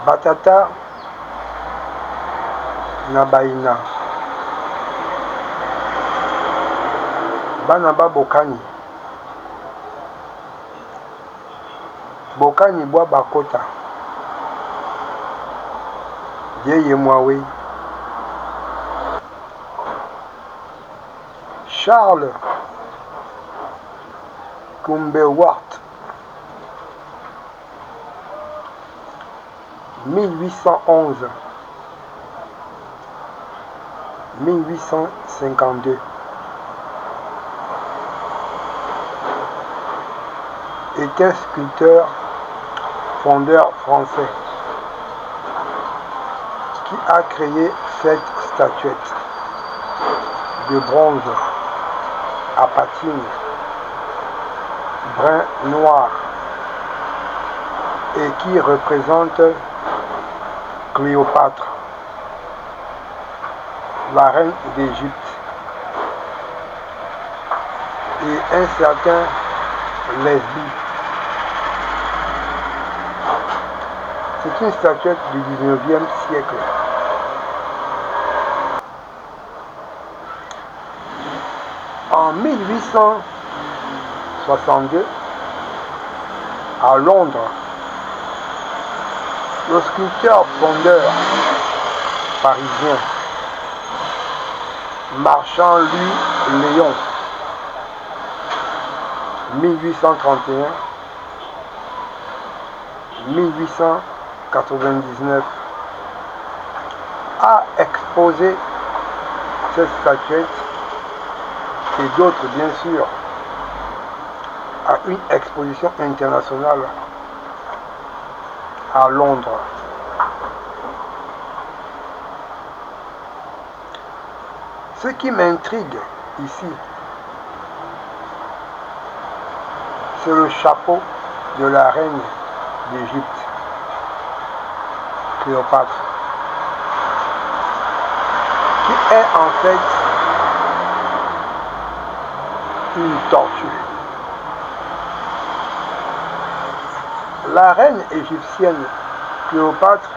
batata na baina bana ba bokani bwa bakota yeye mwawe Charles Kumberwart 1811 1852 était sculpteur fondeur français qui a créé cette statuette de bronze à patine brun noir et qui représente Cléopâtre, la reine d'Égypte, et un certain Leslie. C'est une statuette du 19e siècle. En 1862, à Londres, le sculpteur fondeur parisien Marchand Louis Léon 1831-1899 a exposé cette statuette et d'autres bien sûr à une exposition internationale à Londres. Ce qui m'intrigue ici, c'est le chapeau de la reine d'Égypte, Cléopâtre, qui est en fait une tortue. La reine égyptienne Cléopâtre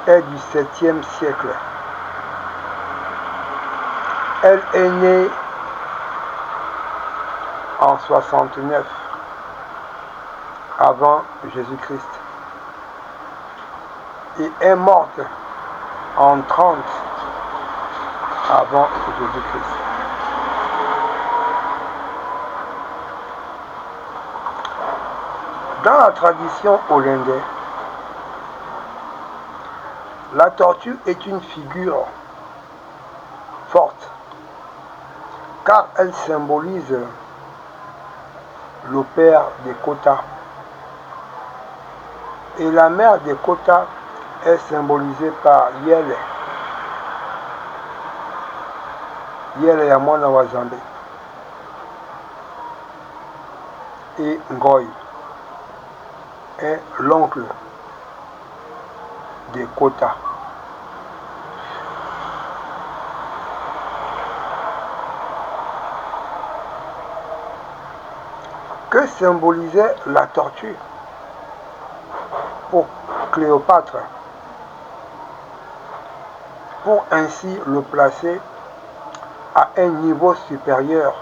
est du 7e siècle. Elle est née en 69 avant Jésus-Christ et est morte en 30 avant Jésus-Christ. Dans la tradition hollandaise, la tortue est une figure forte car elle symbolise le père des quotas et la mère des quotas est symbolisée par Yele. Yele ya mwana wa Zambé et Ngoy est l'oncle des quotas. Que symbolisait la tortue pour Cléopâtre, pour ainsi le placer à un niveau supérieur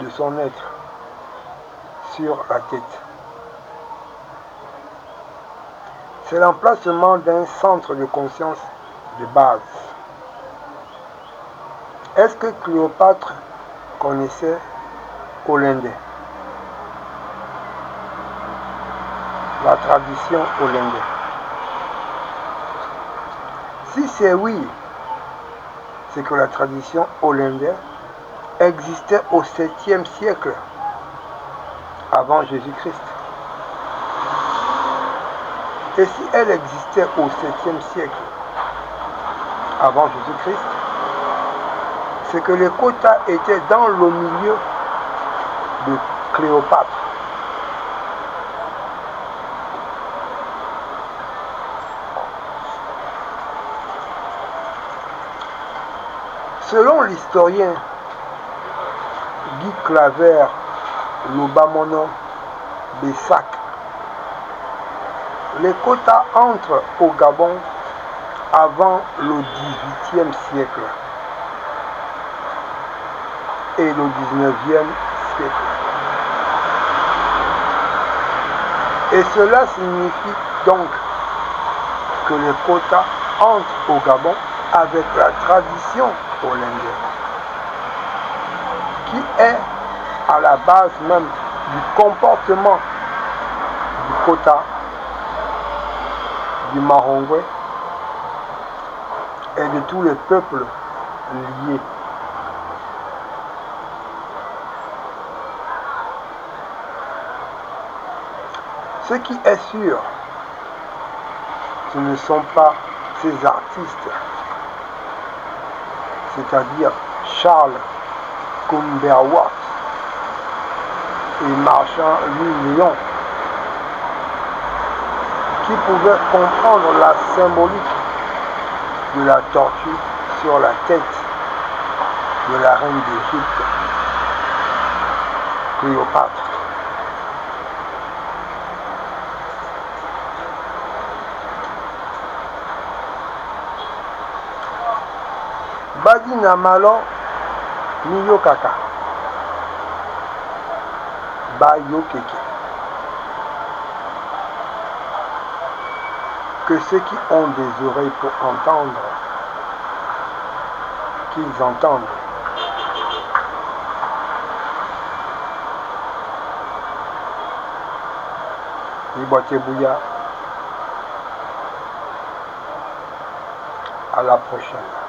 de son être sur la tête. C'est l'emplacement d'un centre de conscience de base. Est-ce que Cléopâtre connaissait hollandais? La tradition hollandaise. Si c'est oui, c'est que la tradition hollandaise existait au 7e siècle avant Jésus-Christ. Et si elle existait au 7e siècle avant Jésus-Christ, c'est que les quotas étaient dans le milieu de Cléopâtre. Selon l'historien Guy Claver Lobamono Bessac, Les quotas entrent au Gabon avant le XVIIIe siècle et le XIXe siècle. Et cela signifie donc que les quotas entrent au Gabon avec la tradition hollandaise, qui est à la base même du comportement du quota, du Marongwe et de tous les peuples liés. Ce qui est sûr, ce ne sont pas ces artistes, c'est-à-dire Charles Kumberworth et Marchand Louis Lyon, qui pouvaient comprendre la symbolique de la tortue sur la tête de la reine d'Égypte, Cléopâtre. Badi Namalo Miyokaka Bayokeke. Que ceux qui ont des oreilles pour entendre, qu'ils entendent. Nibote Bouya. À la prochaine.